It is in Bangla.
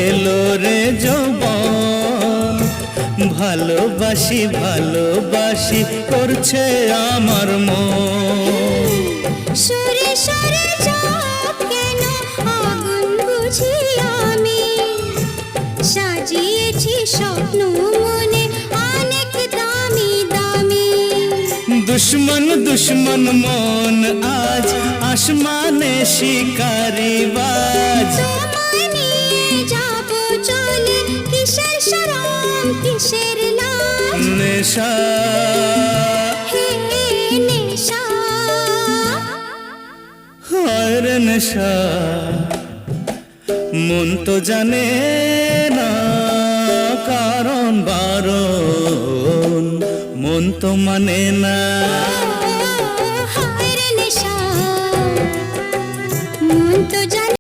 এলো রে যৌবন। ভালোবাসি ভালোবাসি করছে আমার মন। সরে সরে যাক কেন আগুন বুঝি আমি, সাজিয়েছি স্বপ্ন মনে অনেক দামি দামি। দুশ্মন দুশ্মন মন আজ আসমানে শিকারি বাজ। তোমায় নিয়ে যাব চলে কিসের শরম কিসের লাজ। নেশা হে নেশা, হায় রে নেশা, মন তো জানে না কারণ বারণ, মন তো মানে না। হায় রে নেশা, মন তো